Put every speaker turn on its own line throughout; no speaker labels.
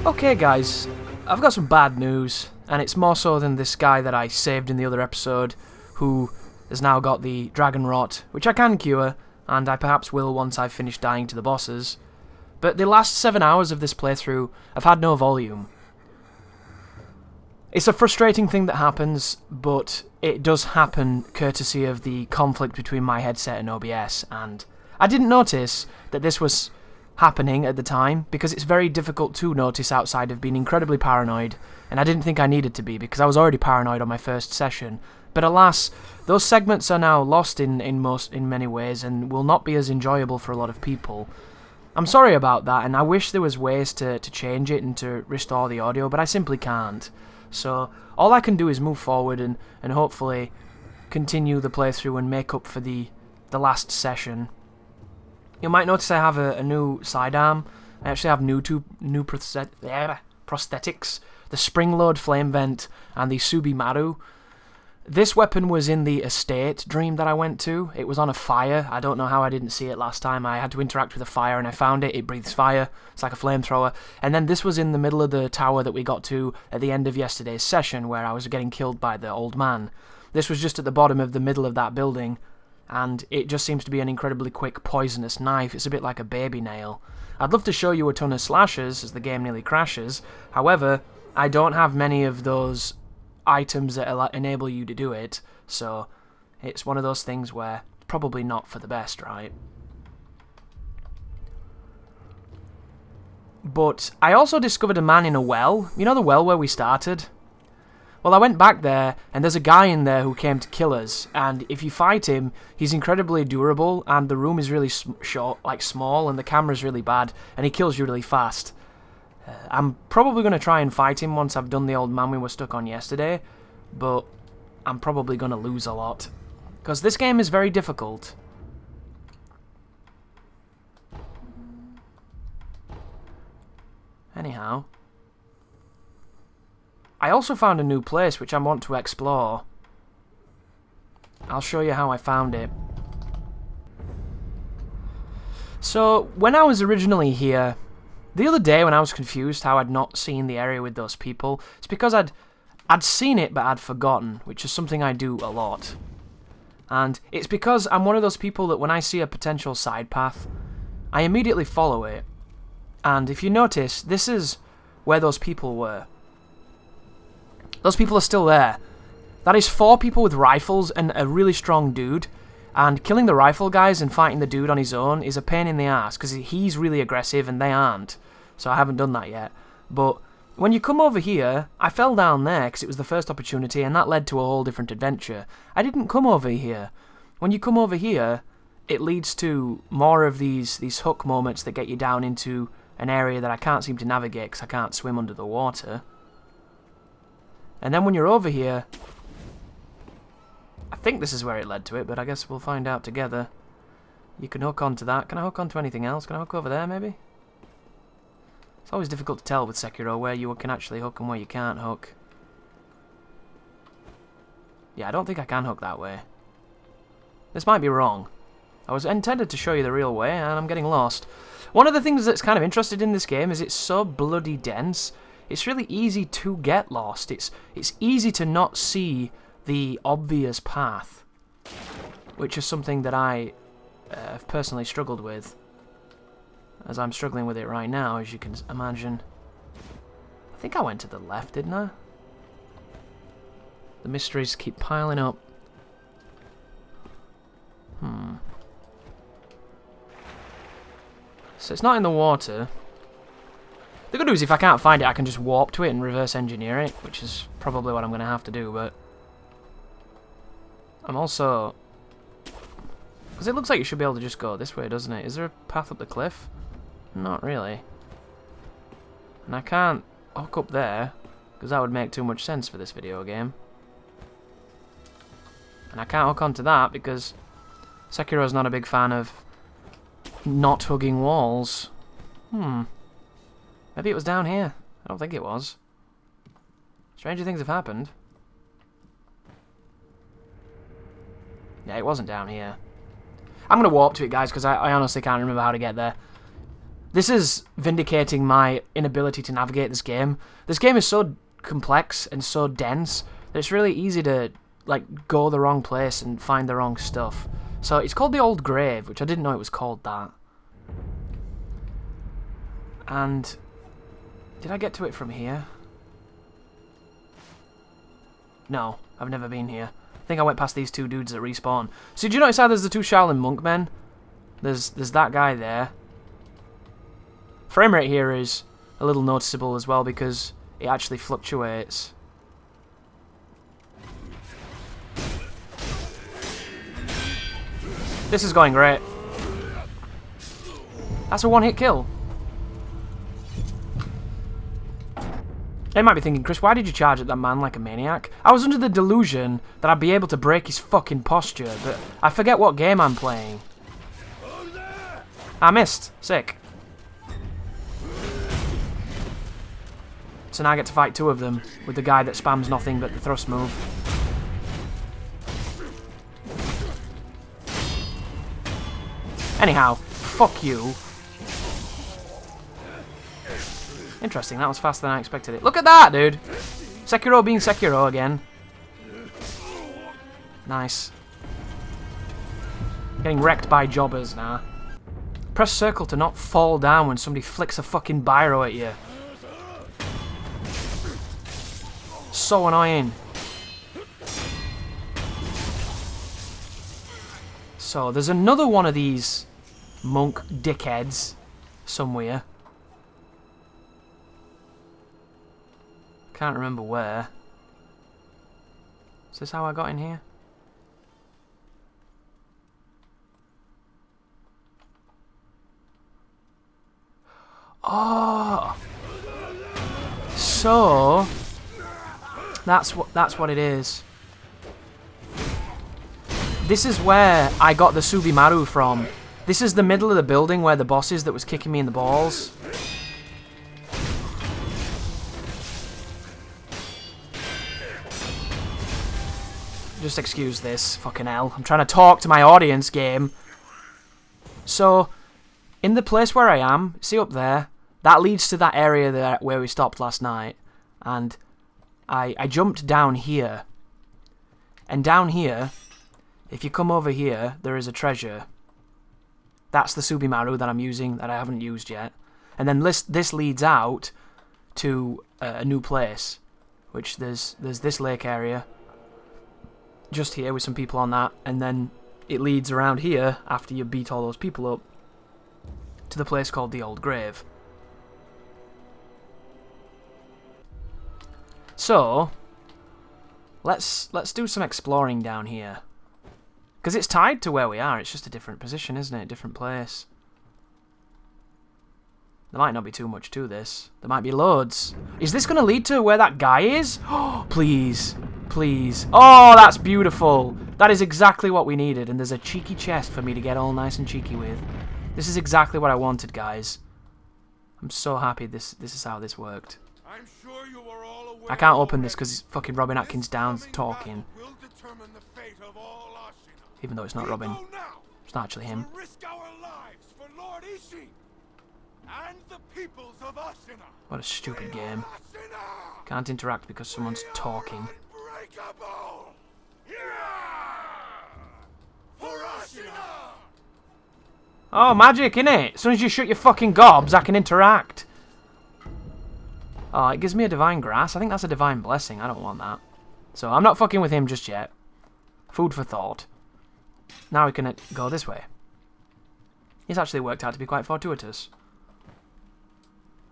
Okay guys, I've got some bad news, and it's more so than this guy that I saved in the other episode, who has now got the dragon rot, which I can cure, and I perhaps will once I've finished dying to the bosses. But the last 7 hours of this playthrough, I've had no volume. It's a frustrating thing that happens, but it does happen courtesy of the conflict between my headset and OBS, and I didn't notice that this was happening at the time, because it's very difficult to notice outside of being incredibly paranoid, and I didn't think I needed to be, because I was already paranoid on my first session. But alas, those segments are now lost in many ways, and will not be as enjoyable for a lot of people. I'm sorry about that, and I wish there was ways to change it and to restore the audio, but I simply can't. So all I can do is move forward and hopefully continue the playthrough and make up for the last session. You might notice I have a new sidearm. I actually have new prosthetics, the spring load flame vent and the Subimaru. This weapon was in the estate dream that I went to. It was on a fire. I don't know how I didn't see it last time. I had to interact with a fire and I found it. It breathes fire. It's like a flamethrower. And then this was in the middle of the tower that we got to at the end of yesterday's session where I was getting killed by the old man. This was just at the bottom of the middle of that building, and it just seems to be an incredibly quick poisonous knife. It's a bit like a baby nail. I'd love to show you a ton of slashes as the game nearly crashes. However, I don't have many of those items that enable you to do it, so it's one of those things where it's probably not for the best, right? But I also discovered a man in a well. You know the well where we started? Well, I went back there, and there's a guy in there who came to kill us, and if you fight him, he's incredibly durable, and the room is really short, like small, and the camera's really bad, and he kills you really fast. I'm probably going to try and fight him once I've done the old man we were stuck on yesterday, but I'm probably going to lose a lot, because this game is very difficult. Anyhow, I also found a new place which I want to explore. I'll show you how I found it. So, when I was originally here, the other day when I was confused how I'd not seen the area with those people, it's because I'd seen it but I'd forgotten, which is something I do a lot. And it's because I'm one of those people that when I see a potential side path, I immediately follow it. And if you notice, this is where those people were. Those people are still there. That is 4 people with rifles and a really strong dude. And killing the rifle guys and fighting the dude on his own is a pain in the ass, because he's really aggressive and they aren't. So I haven't done that yet. But when you come over here, I fell down there because it was the first opportunity, and that led to a whole different adventure. I didn't come over here. When you come over here, it leads to more of these hook moments that get you down into an area that I can't seem to navigate because I can't swim under the water. And then when you're over here, I think this is where it led to it, but I guess we'll find out together. You can hook onto that. Can I hook onto anything else? Can I hook over there, maybe? It's always difficult to tell with Sekiro where you can actually hook and where you can't hook. Yeah, I don't think I can hook that way. This might be wrong. I was intended to show you the real way, and I'm getting lost. One of the things that's kind of interesting in this game is it's so bloody dense. It's really easy to get lost. It's easy to not see the obvious path, which is something that I have personally struggled with, as I'm struggling with it right now, as you can imagine. I think I went to the left, didn't I? The mysteries keep piling up. So it's not in the water. The good news is if I can't find it, I can just warp to it and reverse engineer it, which is probably what I'm going to have to do, but I'm also... because it looks like you should be able to just go this way, doesn't it? Is there a path up the cliff? Not really. And I can't hook up there, because that would make too much sense for this video game. And I can't hook onto that, because Sekiro's not a big fan of not hugging walls. Maybe it was down here. I don't think it was. Stranger things have happened. Yeah, it wasn't down here. I'm going to warp to it, guys, because I honestly can't remember how to get there. This is vindicating my inability to navigate this game. This game is so complex and so dense that it's really easy to like go the wrong place and find the wrong stuff. So it's called the Old Grave, which I didn't know it was called that. And did I get to it from here? No, I've never been here. I think I went past these two dudes that respawn. So do you notice how there's the two Shaolin monk men? There's that guy there. Frame rate here is a little noticeable as well because it actually fluctuates. This is going great. That's a one-hit kill. They might be thinking, Chris, why did you charge at that man like a maniac? I was under the delusion that I'd be able to break his fucking posture, but I forget what game I'm playing. I missed. Sick. So now I get to fight two of them with the guy that spams nothing but the thrust move. Anyhow, fuck you. Interesting, that was faster than I expected it. Look at that, dude! Sekiro being Sekiro again. Nice. Getting wrecked by jobbers now. Press circle to not fall down when somebody flicks a fucking biro at you. So annoying. So, there's another one of these monk dickheads somewhere. Can't remember where. Is this how I got in here? Oh! So... That's what it is. This is where I got the Subimaru from. This is the middle of the building where the boss is that was kicking me in the balls. Just excuse this, fucking hell. I'm trying to talk to my audience, game. So, in the place where I am, see up there, that leads to that area there where we stopped last night. And I jumped down here. And down here, if you come over here, there is a treasure. That's the Subimaru that I'm using, that I haven't used yet. And then this leads out to a new place. Which there's this lake area. Just here with some people on that. And then it leads around here, after you beat all those people up, to the place called the Old Grave. So, let's do some exploring down here. Because it's tied to where we are, it's just a different position, isn't it? A different place. There might not be too much to this. There might be loads. Is this going to lead to where that guy is? Oh, please. Please. Oh, that's beautiful. That is exactly what we needed. And there's a cheeky chest for me to get all nice and cheeky with. This is exactly what I wanted, guys. I'm so happy this is how this worked.
I'm sure you are all aware
I can't open this because fucking Robin Atkins Down's talking. Even though it's not Robin. It's not actually him.
Risk our lives for Lord Ishi and the peoples of Ashina.
What a stupid game. Can't interact because someone's talking.
Unbreakable. For Ashina.
Oh, magic, innit? As soon as you shoot your fucking gobs, I can interact. Oh, it gives me a divine grass. I think that's a divine blessing. I don't want that. So I'm not fucking with him just yet. Food for thought. Now we can go this way. It's actually worked out to be quite fortuitous.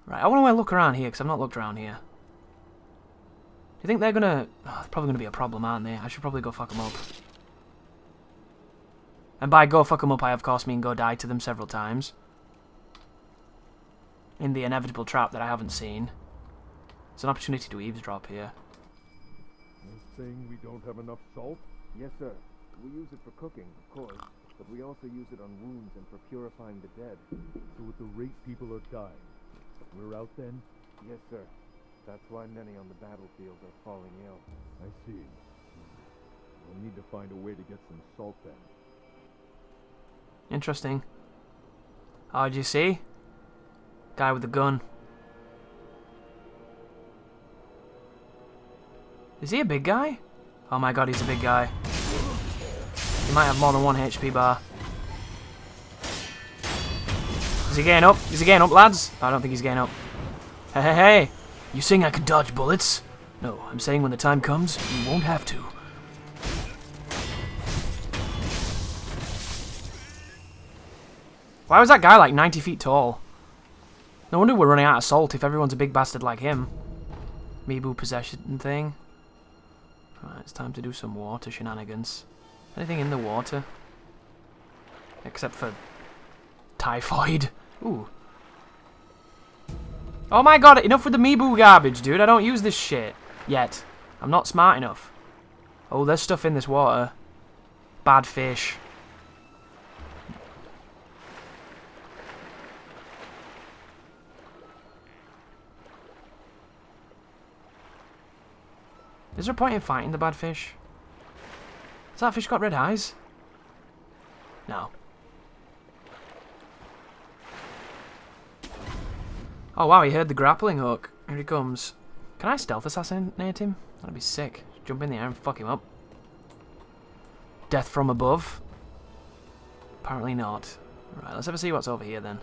Right, I want to look around here because I've not looked around here. Do you think they're gonna... Oh, they're probably gonna be a problem, aren't they? I should probably go fuck them up. And by go fuck them up, I of course mean go die to them several times. In the inevitable trap that I haven't seen. It's an opportunity to eavesdrop here.
You're saying we don't have enough salt?
Yes, sir. We use it for cooking, of course, but we also use it on wounds and for purifying the dead.
So at the rate people are dying, we're out then?
Yes, sir. That's why many on the battlefield are falling ill.
I see. We'll need to find a way to get some salt then.
Interesting. Oh, did you see? Guy with the gun. Is he a big guy? Oh my god, he's a big guy. He might have more than 1 HP bar. Is he getting up? Is he getting up, lads? I don't think he's getting up. Hey, hey, hey! You saying I can dodge bullets? No, I'm saying when the time comes, you won't have to. Why was that guy like 90 feet tall? No wonder we're running out of salt if everyone's a big bastard like him. Meebu possession thing. Right, it's time to do some water shenanigans. Anything in the water? Except for typhoid. Ooh. Oh my god, enough with the Meebu garbage, dude. I don't use this shit. Yet. I'm not smart enough. Oh, there's stuff in this water. Bad fish. Is there a point in fighting the bad fish? Has that fish got red eyes? No. Oh wow, he heard the grappling hook. Here he comes. Can I stealth assassinate him? That'd be sick. Jump in the air and fuck him up. Death from above? Apparently not. Right, let's have a see what's over here then.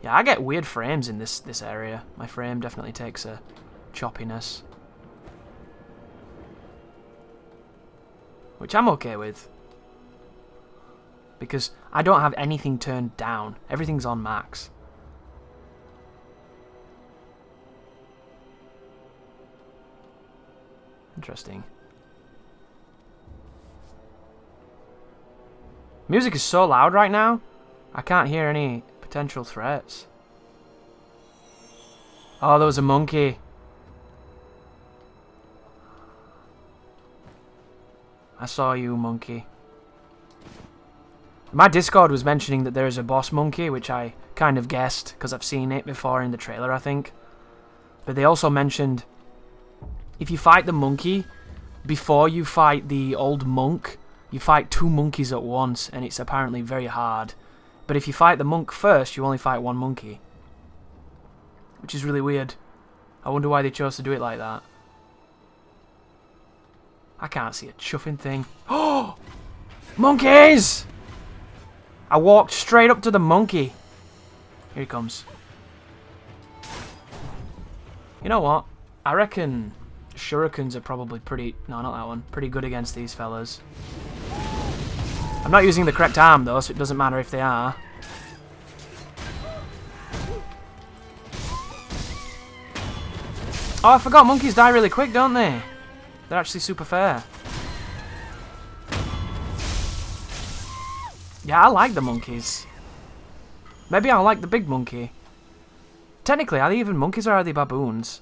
Yeah, I get weird frames in this area. My frame definitely takes a choppiness. Which I'm okay with. Because I don't have anything turned down. Everything's on max. Interesting. Music is so loud right now, I can't hear any potential threats. Oh, there was a monkey. I saw you, monkey. My Discord was mentioning that there is a boss monkey, which I kind of guessed, because I've seen it before in the trailer, I think. But they also mentioned, if you fight the monkey, before you fight the old monk, you fight 2 monkeys at once, and it's apparently very hard. But if you fight the monk first, you only fight 1 monkey. Which is really weird. I wonder why they chose to do it like that. I can't see a chuffing thing. Oh! Monkeys! I walked straight up to the monkey. Here he comes. You know what? I reckon shurikens are probably pretty... No, not that one. Pretty good against these fellas. I'm not using the correct arm though, so it doesn't matter if they are. Oh, I forgot monkeys die really quick, don't they? They're actually super fair. Yeah, I like the monkeys. Maybe I'll like the big monkey. Technically, are they even monkeys or are they baboons?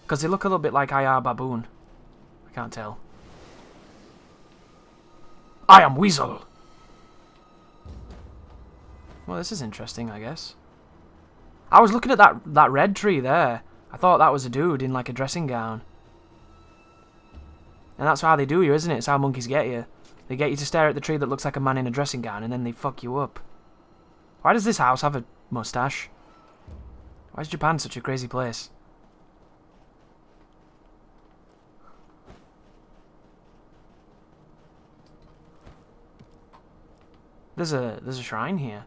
Because they look a little bit like I are baboon. I can't tell. I am Weasel! Well, this is interesting, I guess. I was looking at that red tree there. I thought that was a dude in like a dressing gown. And that's how they do you, isn't it? It's how monkeys get you. They get you to stare at the tree that looks like a man in a dressing gown, and then they fuck you up. Why does this house have a mustache? Why is Japan such a crazy place? There's a shrine here.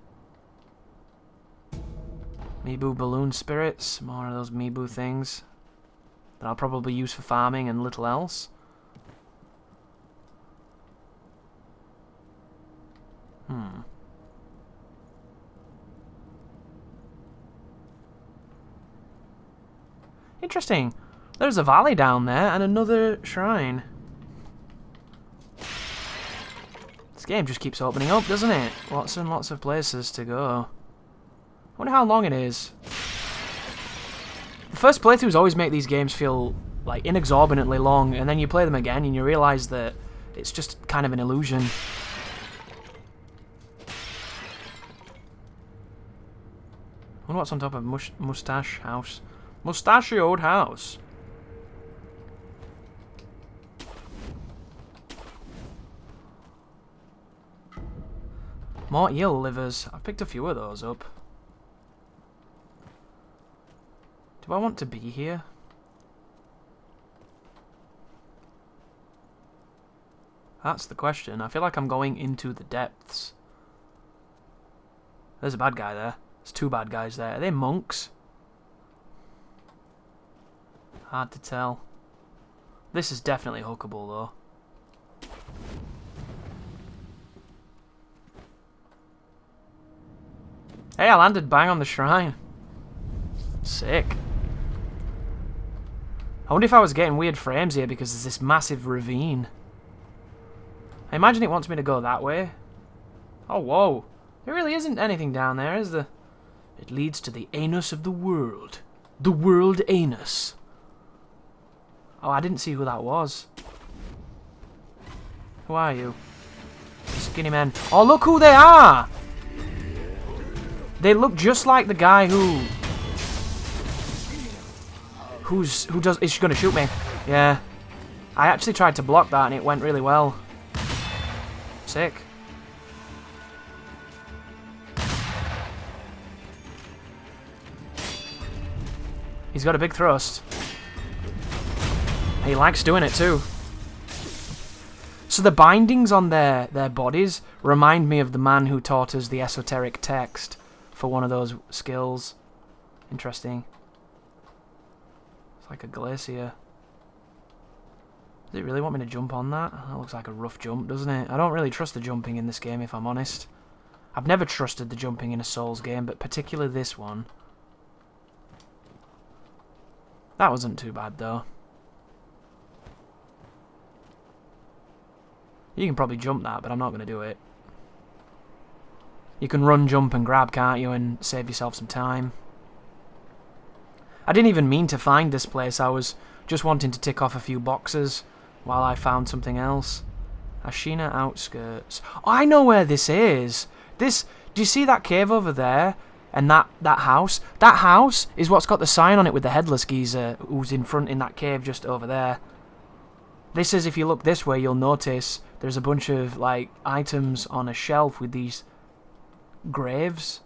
Meebu balloon spirits, more of those Meebu things that I'll probably use for farming and little else. Interesting. There's a valley down there and another shrine. This game just keeps opening up, doesn't it? Lots and lots of places to go. I wonder how long it is. The first playthroughs always make these games feel like inexorbitantly long, and then you play them again and you realise that it's just kind of an illusion. I wonder what's on top of Mustache House. Mustachioed house. More eel livers. I've picked a few of those up. Do I want to be here? That's the question. I feel like I'm going into the depths. There's a bad guy there. There's two bad guys there. Are they monks? Hard to tell. This is definitely hookable though. Hey, I landed bang on the shrine. Sick. I wonder if I was getting weird frames here because there's this massive ravine. I imagine it wants me to go that way. Oh, whoa. There really isn't anything down there, is there? It leads to the anus of the world. The world anus. Oh, I didn't see who that was. Who are you? Skinny men. Oh, look who they are! They look just like the guy who does... Is she gonna shoot me? Yeah. I actually tried to block that and it went really well. Sick. He's got a big thrust. He likes doing it too. So the bindings on their bodies remind me of the man who taught us the esoteric text for one of those skills. Interesting. It's like a glacier. Does it really want me to jump on that? That looks like a rough jump, doesn't it? I don't really trust the jumping in this game, if I'm honest. I've never trusted the jumping in a Souls game, but particularly this one. That wasn't too bad, though. You can probably jump that, but I'm not going to do it. You can run, jump, and grab, can't you, and save yourself some time. I didn't even mean to find this place. I was just wanting to tick off a few boxes while I found something else. Ashina outskirts. Oh, I know where this is. This. Do you see that cave over there? And that house? That house is what's got the sign on it with the headless geezer who's in front in that cave just over there. This is, if you look this way, you'll notice there's a bunch of, like, items on a shelf with these graves.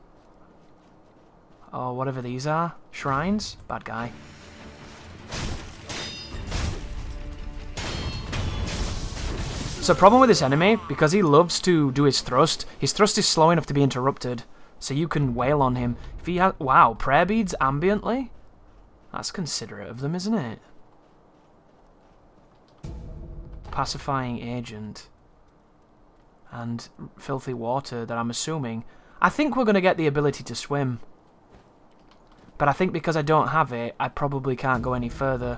Or whatever these are. Shrines? Bad guy. So problem with this enemy, because he loves to do his thrust is slow enough to be interrupted. So you can wail on him. If he has... Wow, prayer beads ambiently? That's considerate of them, isn't it? Pacifying agent. And filthy water that I'm assuming... I think we're going to get the ability to swim. But I think because I don't have it, I probably can't go any further.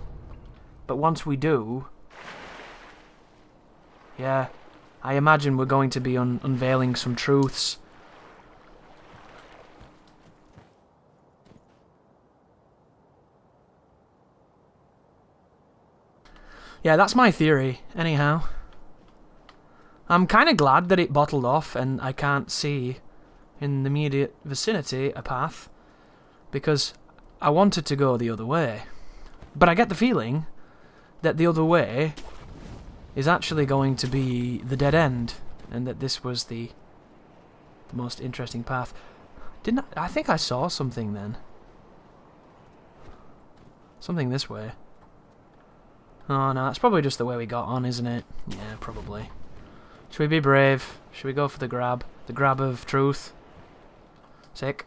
But once we do... Yeah, I imagine we're going to be unveiling some truths. Yeah, that's my theory, anyhow. I'm kind of glad that it bottled off and I can't see in the immediate vicinity a path, because I wanted to go the other way. But I get the feeling that the other way is actually going to be the dead end, and that this was the most interesting path. Didn't I think I saw something then. Something this way. Oh no, that's probably just the way we got on, isn't it? Yeah, probably. Should we be brave? Should we go for the grab? The grab of truth? Sick.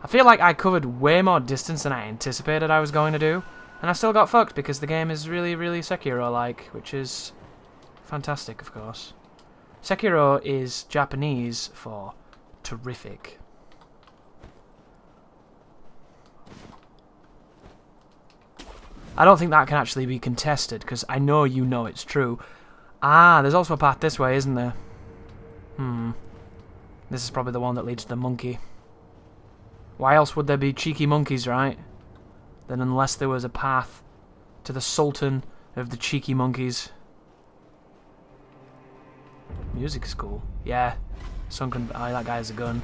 I feel like I covered way more distance than I anticipated I was going to do. And I still got fucked because the game is really, really Sekiro-like, which is fantastic, of course. Sekiro is Japanese for terrific. I don't think that can actually be contested, because I know you know it's true. Ah, there's also a path this way, isn't there? This is probably the one that leads to the monkey. Why else would there be cheeky monkeys, right? Then unless there was a path to the Sultan of the cheeky monkeys. Music is cool. Yeah. Sunken Valley, that guy has a gun.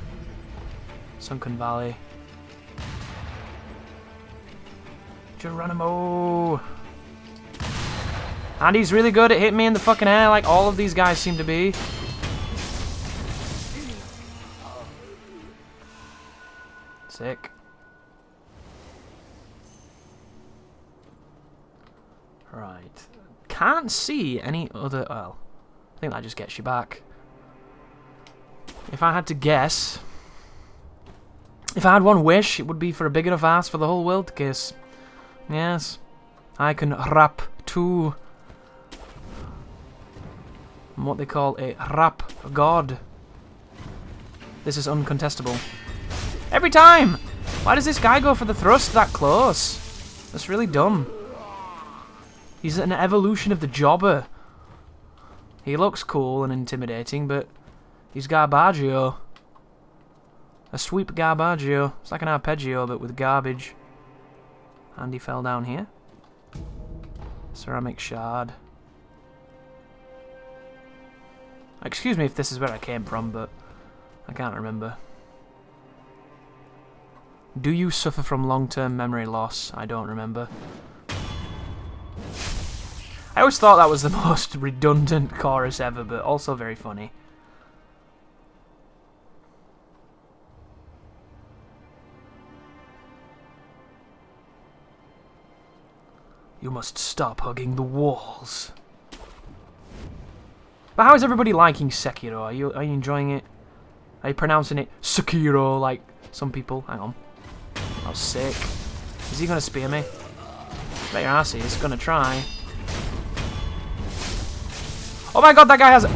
Sunken Valley. Geronimo! And he's really good at hitting me in the fucking air like all of these guys seem to be. Sick. Right. Can't see any other... Well, I think that just gets you back. If I had to guess... If I had one wish, it would be for a big enough ass for the whole world to kiss. Yes. I can rap too. I'm what they call a rap god. This is uncontestable. Every time! Why does this guy go for the thrust that close? That's really dumb. He's an evolution of the jobber. He looks cool and intimidating, but he's Garbaggio. A sweep Garbaggio. It's like an arpeggio, but with garbage. And he fell down here. Ceramic shard. Excuse me if this is where I came from, but I can't remember. Do you suffer from long-term memory loss? I don't remember. I always thought that was the most redundant chorus ever, but also very funny. You must stop hugging the walls. But how is everybody liking Sekiro? Are you enjoying it? Are you pronouncing it Sekiro like some people? Hang on. That was sick. Is he gonna spear me? Bet your ass he's gonna try. Oh my god, that guy has...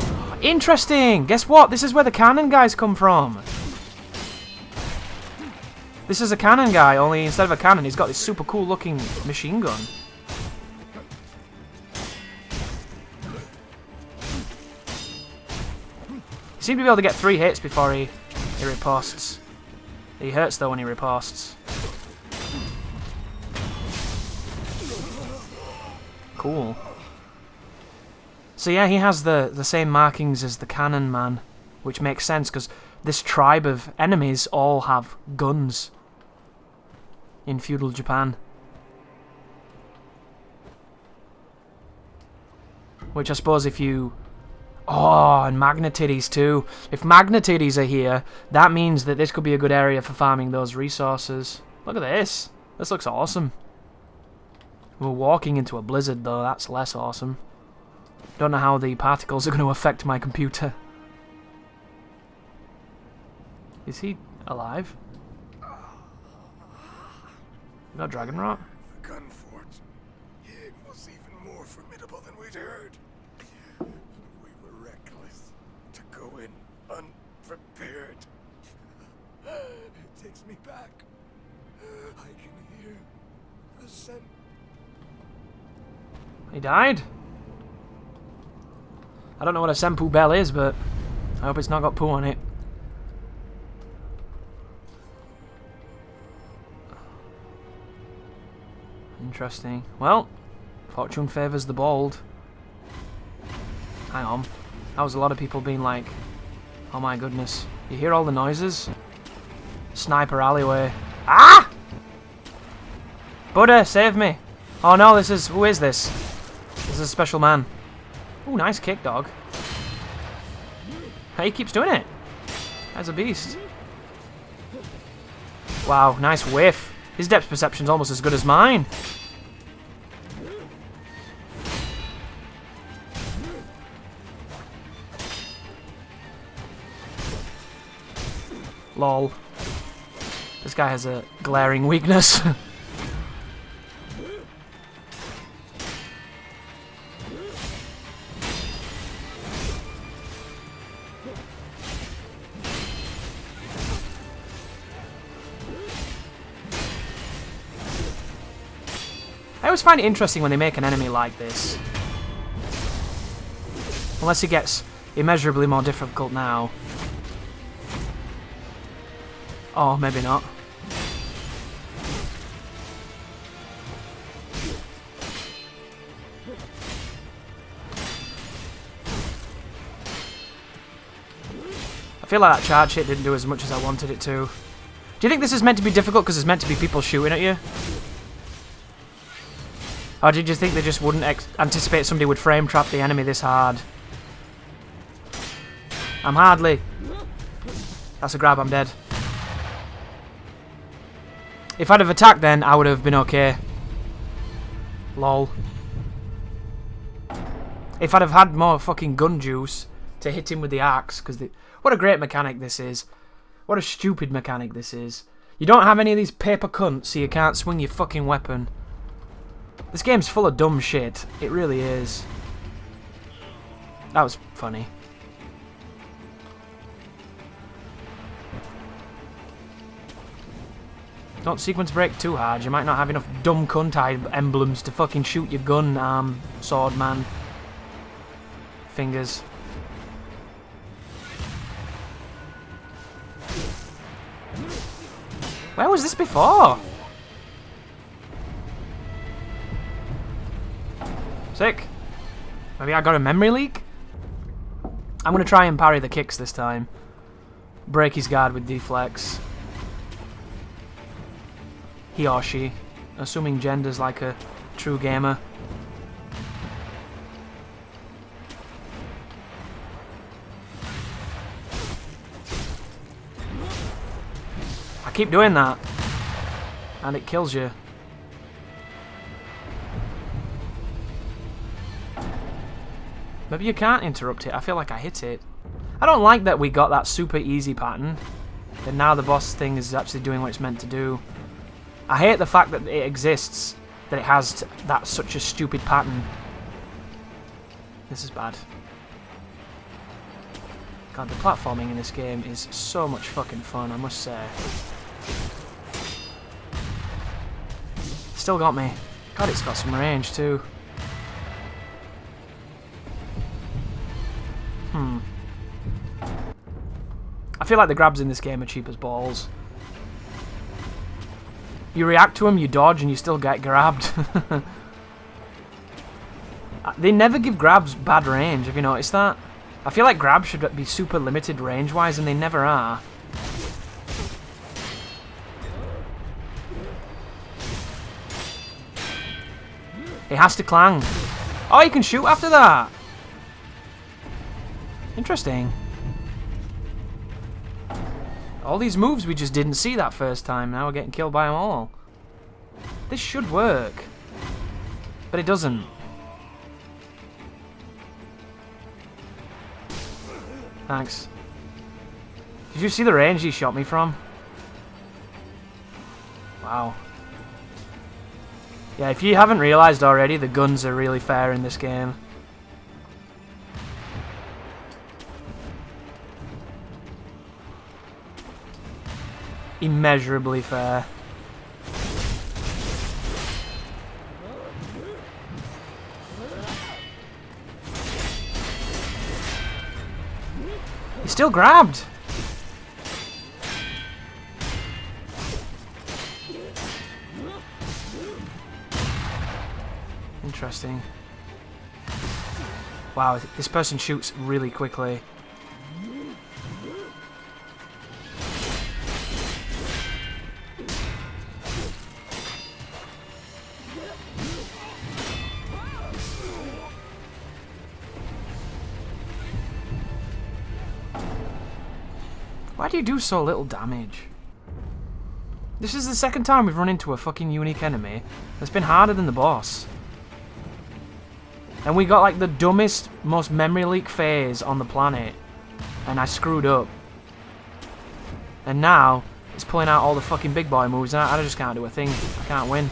Interesting! Guess what? This is where the cannon guys come from. This is a cannon guy, only instead of a cannon, he's got this super cool looking machine gun. He seemed to be able to get 3 hits before he riposts. He hurts though when he riposts. Cool. So yeah, he has the same markings as the cannon man, which makes sense because this tribe of enemies all have guns in feudal Japan. Which I suppose if you... Oh, and magnetitties too. If magnetitties are here, that means that this could be a good area for farming those resources. Look at this. This looks awesome. We're walking into a blizzard though, that's less awesome. Don't know how the particles are going to affect my computer. Is he alive? You got dragon rot?
The Gunfort was even more formidable than we'd heard. We were reckless to go in unprepared. It takes me back. I can hear the scent.
He died? I don't know what a senpu bell is, but I hope it's not got poo on it. Interesting. Well, fortune favours the bold. Hang on. That was a lot of people being like, oh my goodness. You hear all the noises? Sniper alleyway. Ah! Buddha, save me. Oh no, this is... Who is this? This is a special man. Ooh, nice kick, dog. Hey, he keeps doing it. That's a beast. Wow, nice whiff. His depth perception's almost as good as mine. Lol. This guy has a glaring weakness. I always find it interesting when they make an enemy like this. Unless he gets immeasurably more difficult now. Oh, maybe not. I feel like that charge hit didn't do as much as I wanted it to. Do you think this is meant to be difficult because it's meant to be people shooting at you? Or did you think they just wouldn't anticipate somebody would frame trap the enemy this hard? I'm hardly... That's a grab, I'm dead. If I'd have attacked then, I would have been okay. Lol. If I'd have had more fucking gun juice to hit him with the axe, because what a great mechanic this is. What a stupid mechanic this is. You don't have any of these paper cunts, so you can't swing your fucking weapon. This game's full of dumb shit. It really is. That was funny. Don't sequence break too hard. You might not have enough dumb cunt emblems to fucking shoot your gun arm, sword man. Fingers. Where was this before? Sick. Maybe I got a memory leak? I'm going to try and parry the kicks this time. Break his guard with deflex. He or she. Assuming gender's like a true gamer. I keep doing that. And it kills you. Maybe you can't interrupt it. I feel like I hit it. I don't like that we got that super easy pattern. And now the boss thing is actually doing what it's meant to do. I hate the fact that it exists. That it has that such a stupid pattern. This is bad. God, the platforming in this game is so much fucking fun, I must say. Still got me. God, it's got some range too. I feel like the grabs in this game are cheap as balls. You react to them, you dodge, and you still get grabbed. They never give grabs bad range, have you noticed that? I feel like grabs should be super limited range-wise, and they never are. It has to clang. Oh, you can shoot after that! Interesting. All these moves we just didn't see that first time. Now we're getting killed by them all. This should work. But it doesn't. Thanks. Did you see the range he shot me from? Wow. Yeah, if you haven't realised already, the guns are really fair in this game. Immeasurably fair. He's still grabbed. Interesting. Wow, this person shoots really quickly. Why do you do so little damage? This is the second time we've run into a fucking unique enemy that's been harder than the boss. And we got like the dumbest, most memory leak phase on the planet. And I screwed up. And now, it's pulling out all the fucking big boy moves and I just can't do a thing. I can't win.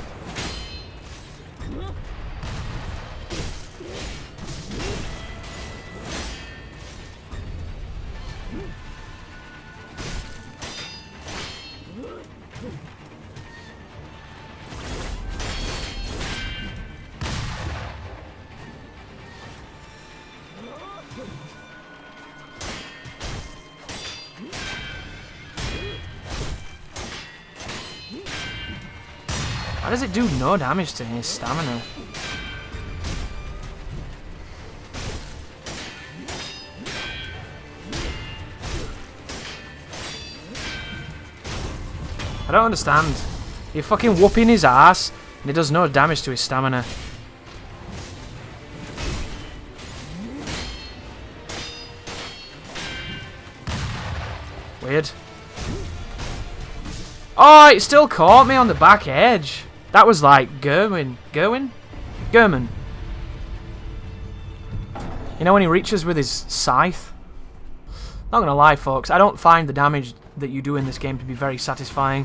Why does it do no damage to his stamina? I don't understand. You're fucking whooping his ass and it does no damage to his stamina. Weird. Oh, it still caught me on the back edge. That was like German. You know when he reaches with his scythe? Not gonna lie, folks, I don't find the damage that you do in this game to be very satisfying.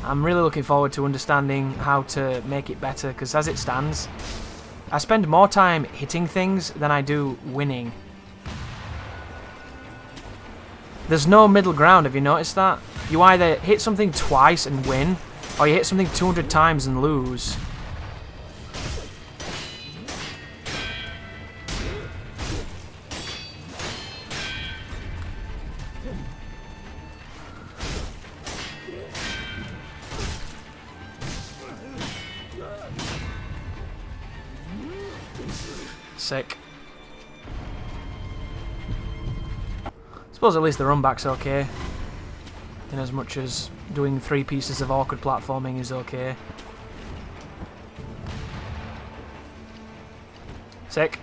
I'm really looking forward to understanding how to make it better, because as it stands, I spend more time hitting things than I do winning. There's no middle ground, have you noticed that? You either hit something twice and win, or you hit something 200 times and lose. Sick. Suppose at least the run back's okay. In as much as doing 3 pieces of awkward platforming is okay. Sick.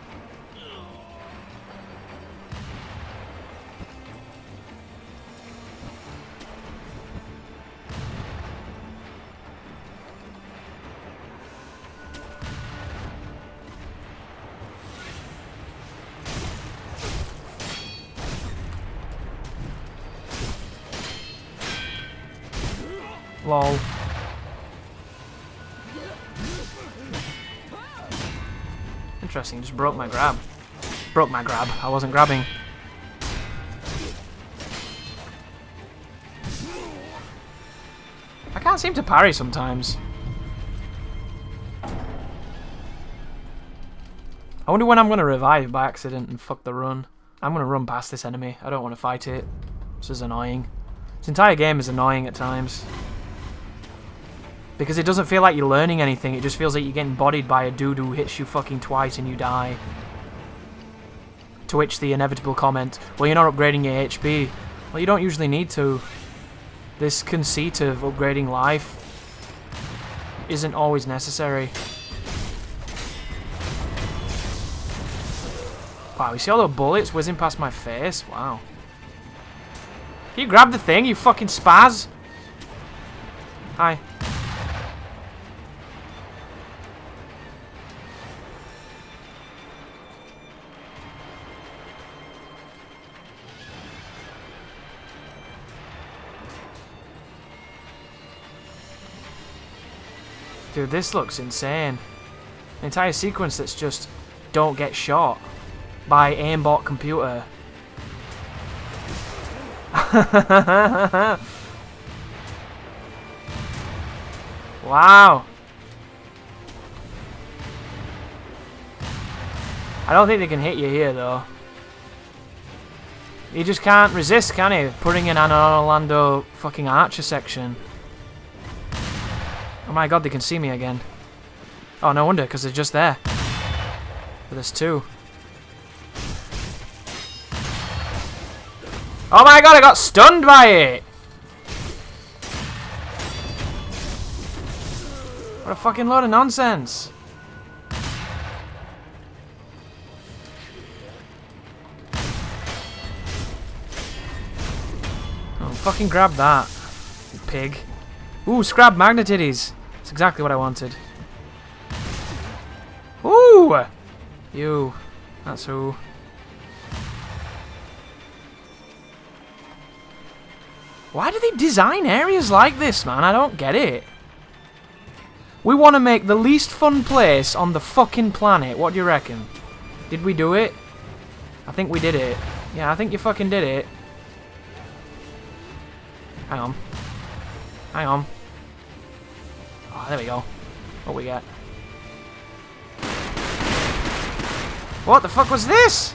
Lol. Interesting, just broke my grab. Broke my grab, I wasn't grabbing. I can't seem to parry sometimes. I wonder when I'm going to revive by accident and fuck the run. I'm going to run past this enemy, I don't want to fight it. This is annoying. This entire game is annoying at times. Because it doesn't feel like you're learning anything, it just feels like you're getting bodied by a dude who hits you fucking twice and you die. To which the inevitable comment, well, you're not upgrading your HP. Well, you don't usually need to. This conceit of upgrading life isn't always necessary. Wow, you see all the bullets whizzing past my face? Wow. Can you grab the thing, you fucking spaz? Hi. Dude, this looks insane. An entire sequence that's just don't get shot by aimbot computer. Wow. I don't think they can hit you here though. You just can't resist, can he? Putting in an Orlando fucking Archer section. Oh my god, they can see me again. Oh, no wonder, because they're just there. But there's 2. Oh my god, I got stunned by it! What a fucking load of nonsense. Oh, fucking grab that, you pig. Ooh, scrap magnet titties. That's exactly what I wanted. Ooh! You. That's who. Why do they design areas like this, man? I don't get it. We want to make the least fun place on the fucking planet. What do you reckon? Did we do it? I think we did it. Yeah, I think you fucking did it. Hang on. Hang on. Oh, there we go. What we get? What the fuck was this?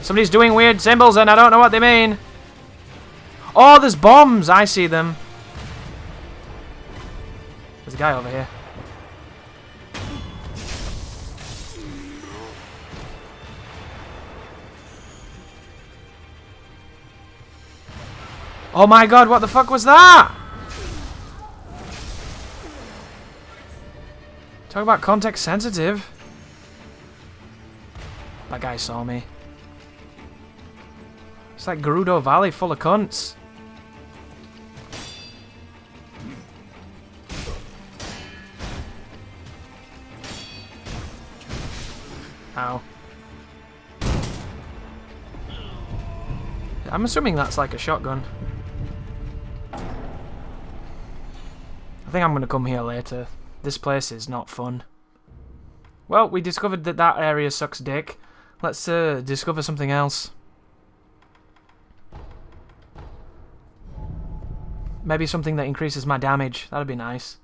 Somebody's doing weird symbols and I don't know what they mean. Oh, there's bombs. I see them. There's a guy over here. Oh my god, what the fuck was that? Talk about context sensitive. That guy saw me. It's like Gerudo Valley full of cunts. Ow. I'm assuming that's like a shotgun. I think I'm going to come here later. This place is not fun. Well, we discovered that that area sucks dick. Let's discover something else. Maybe something that increases my damage. That'd be nice.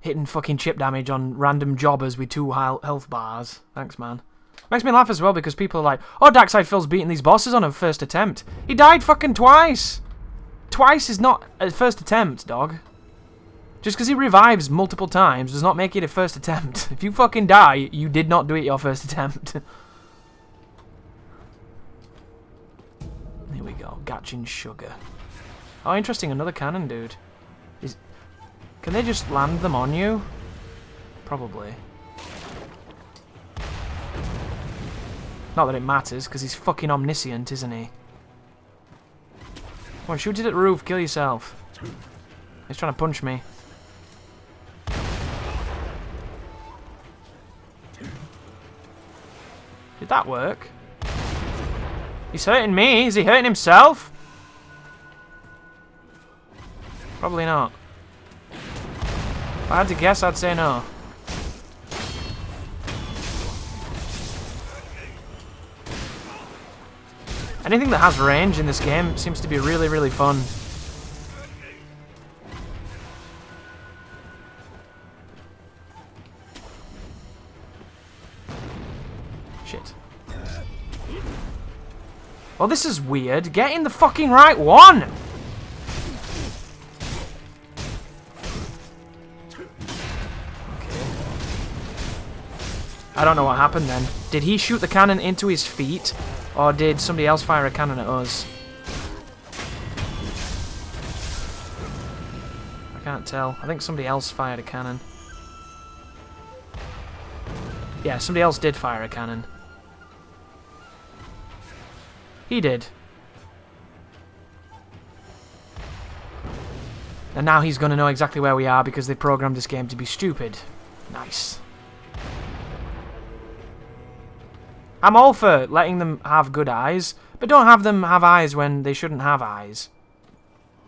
Hitting fucking chip damage on random jobbers with 2 health bars. Thanks, man. Makes me laugh as well because people are like, oh, Darkside Phil's beating these bosses on a first attempt. He died fucking twice. Twice is not a first attempt, dog. Just because he revives multiple times does not make it a first attempt. If you fucking die, you did not do it your first attempt. Here we go. Gatchin Sugar. Oh, interesting. Another cannon, dude. Can they just land them on you? Probably. Not that it matters, because he's fucking omniscient, isn't he? Come on, shoot it at the roof. Kill yourself. He's trying to punch me. Did that work? He's hurting me. Is he hurting himself? Probably not. If I had to guess, I'd say no. Anything that has range in this game seems to be really, really fun. Shit. Well, this is weird. Get in the fucking right one! I don't know what happened then. Did he shoot the cannon into his feet? Or did somebody else fire a cannon at us? I can't tell. I think somebody else fired a cannon. Yeah, somebody else did fire a cannon. He did. And now he's going to know exactly where we are because they programmed this game to be stupid. Nice. I'm all for letting them have good eyes, but don't have them have eyes when they shouldn't have eyes.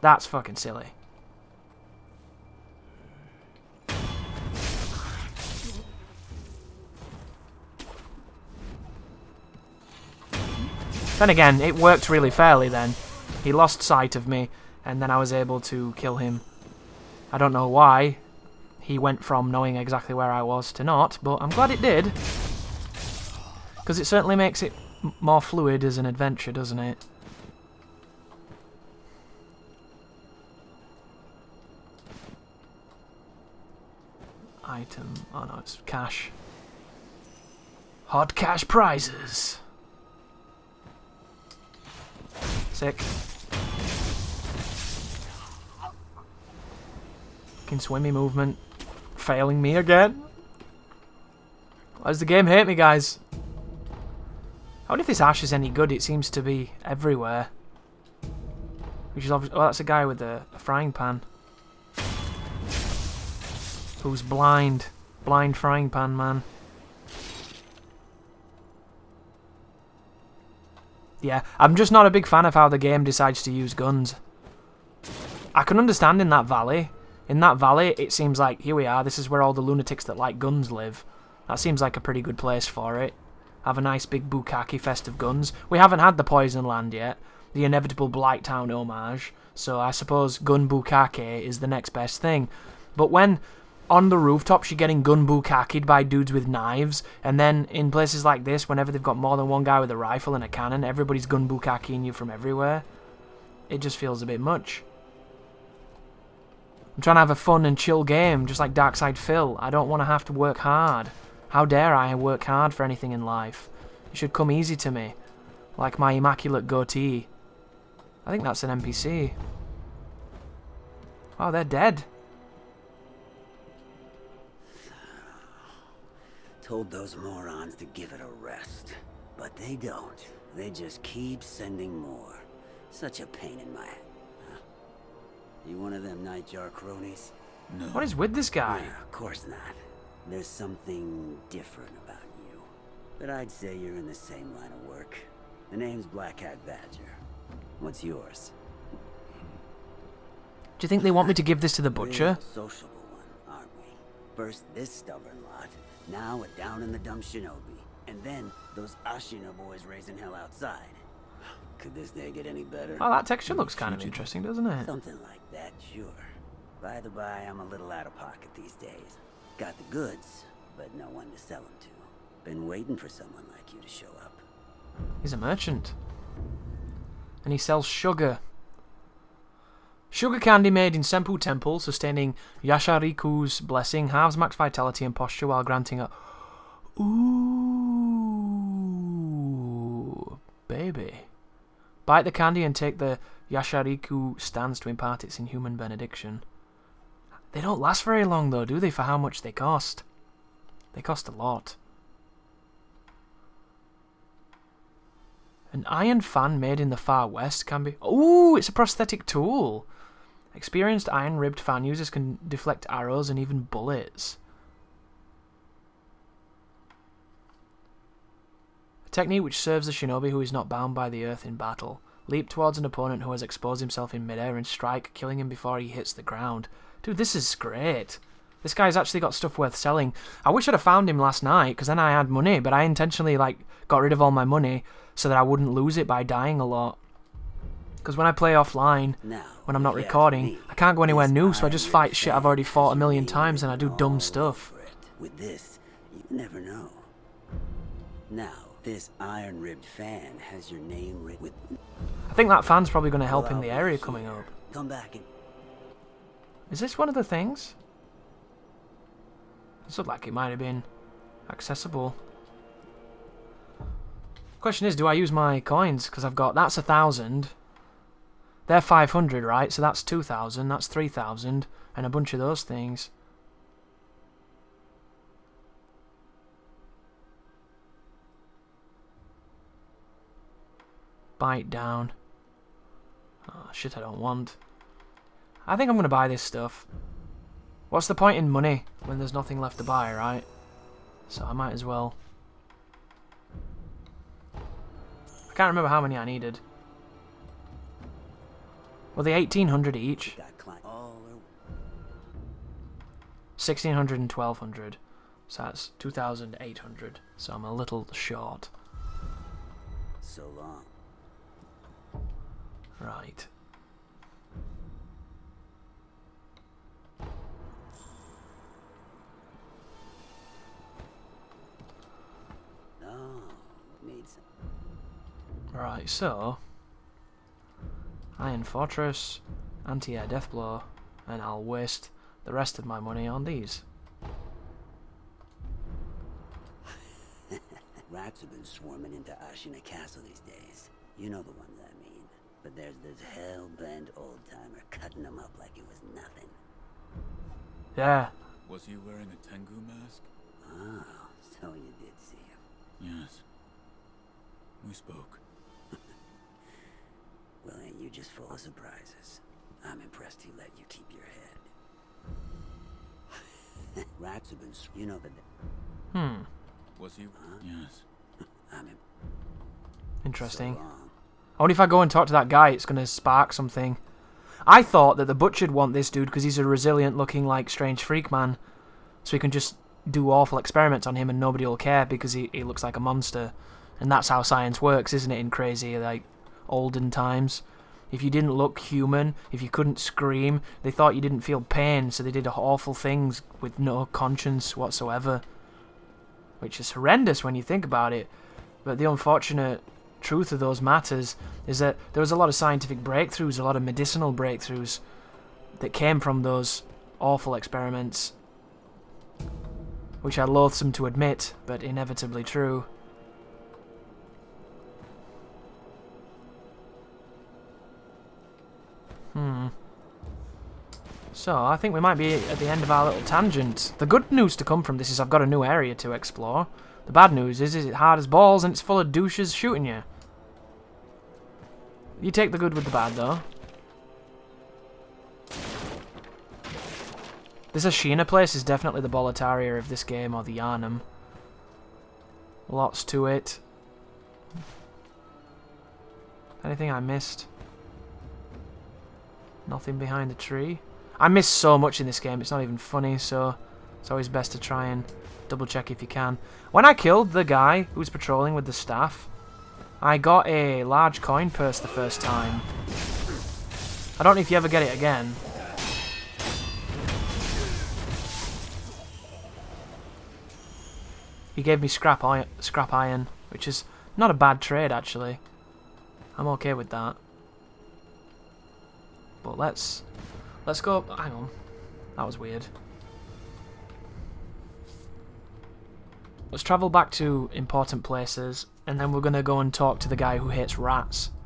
That's fucking silly. Then again, it worked really fairly then. He lost sight of me, and then I was able to kill him. I don't know why he went from knowing exactly where I was to not, but I'm glad it did. Because it certainly makes it more fluid as an adventure, doesn't it? Item. Oh no, it's cash. Hot cash prizes. Sick. Fucking swimmy movement. Failing me again. Why does the game hate me, guys? I wonder if this ash is any good. It seems to be everywhere. Which is obviously... Oh, that's a guy with a frying pan. Who's blind. Blind frying pan man. Yeah, I'm just not a big fan of how the game decides to use guns. I can understand in that valley. In that valley, it seems like, here we are, this is where all the lunatics that like guns live. That seems like a pretty good place for it. Have a nice big bukkake fest of guns. We haven't had the Poison Land yet. The inevitable Blighttown homage. So I suppose gun bukkake is the next best thing. But when on the rooftops you're getting gun bukkake'd by dudes with knives, and then in places like this, whenever they've got more than one guy with a rifle and a cannon, everybody's gun bukkakeing you from everywhere, it just feels a bit much. I'm trying to have a fun and chill game, just like Darkside Phil. I don't want to have to work hard. How dare I work hard for anything in life? It should come easy to me. Like my immaculate goatee. I think that's an NPC. Oh, they're dead.
Told those morons to give it a rest. But they don't. They just keep sending more. Such a pain in my... Huh? You one of them nightjar cronies?
No.
What is with this guy?
Yeah, of course not. There's something different about you. But I'd say you're in the same line of work. The name's Black Hat Badger. What's yours?
Do you think they want me to give this to the
We're
butcher?
a sociable one, aren't we? First this stubborn lot, now a down in the dump shinobi, and then those Ashina boys raising hell outside. Could this day get any better?
Oh, that texture looks kind of interesting, doesn't it?
Something like that, sure. By the by, I'm a little out of pocket these days. Got the goods, but no one to sell them to. Been waiting for someone like you to show up.
He's a merchant. And he sells sugar. Sugar candy made in Senpu Temple, sustaining Yashariku's blessing, halves max vitality and posture while granting a... Ooh, baby. Bite the candy and take the Yashariku stance to impart its inhuman benediction. They don't last very long though, do they, for how much they cost? They cost a lot. An iron fan made in the far west can be... Ooh, it's a prosthetic tool. Experienced iron-ribbed fan users can deflect arrows and even bullets. A technique which serves the shinobi who is not bound by the earth in battle. Leap towards an opponent who has exposed himself in midair and strike, killing him before he hits the ground. Dude, this is great. This guy's actually got stuff worth selling. I wish I'd have found him last night, because then I had money, but I intentionally got rid of all my money so that I wouldn't lose it by dying a lot. Because when I play offline, when I'm not recording, I can't go anywhere new, so I just fight shit I've already fought a million times and I do dumb stuff.
With this, you never know. Now, this iron-ribbed fan has your name written with...
I think that fan's probably going to help in the area coming up.
Come back and...
Is this one of the things? This looked like it might have been accessible. Question is, do I use my coins? Because I've got... That's 1,000. They're 500, right? So that's 2,000. That's 3,000. And a bunch of those things. Bite down. Oh, shit I don't want. I think I'm going to buy this stuff. What's the point in money when there's nothing left to buy, right? So I might as well. I can't remember how many I needed. Well, the 1,800 each. 1,600 and 1,200. So that's 2,800. So I'm a little short.
So long.
Right.
No, needs.
Right, so Iron Fortress, Anti-Air Death Blow, and I'll waste the rest of my money on these.
Rats have been swarming into Ashina Castle these days. You know the ones I mean. But there's this hell-bent old-timer cutting them up like it was nothing.
Yeah.
Was he wearing a Tengu mask?
Oh, so you did see him.
Yes. We spoke.
Well, ain't you just full of surprises? I'm impressed he let you keep your head. Rats have been, you know that.
Was he? Yes.
I'm
Interesting.
So long.
Only if I go and talk to that guy, it's going to spark something. I thought that the butcher'd want this dude because he's a resilient-looking, like, strange freak man. So he can just do awful experiments on him and nobody will care because he looks like a monster. And that's how science works, isn't it, in crazy, like, olden times? If you didn't look human, if you couldn't scream, they thought you didn't feel pain, so they did awful things with no conscience whatsoever. Which is horrendous when you think about it. But the unfortunate truth of those matters is that there was a lot of scientific breakthroughs, a lot of medicinal breakthroughs that came from those awful experiments, which are loathsome to admit, but inevitably true. So, I think we might be at the end of our little tangent. The good news to come from this is I've got a new area to explore. The bad news is it's hard as balls and it's full of douches shooting you. You take the good with the bad, though. This Ashina place is definitely the Boletaria of this game, or the Yarnum. Lots to it. Anything I missed? Nothing behind the tree. I missed so much in this game, it's not even funny, so it's always best to try and double check if you can. When I killed the guy who was patrolling with the staff, I got a large coin purse the first time. I don't know if you ever get it again. He gave me scrap iron, which is not a bad trade actually. I'm okay with that. But let's go. Hang on, that was weird. Let's travel back to important places, and then we're gonna go and talk to the guy who hates rats.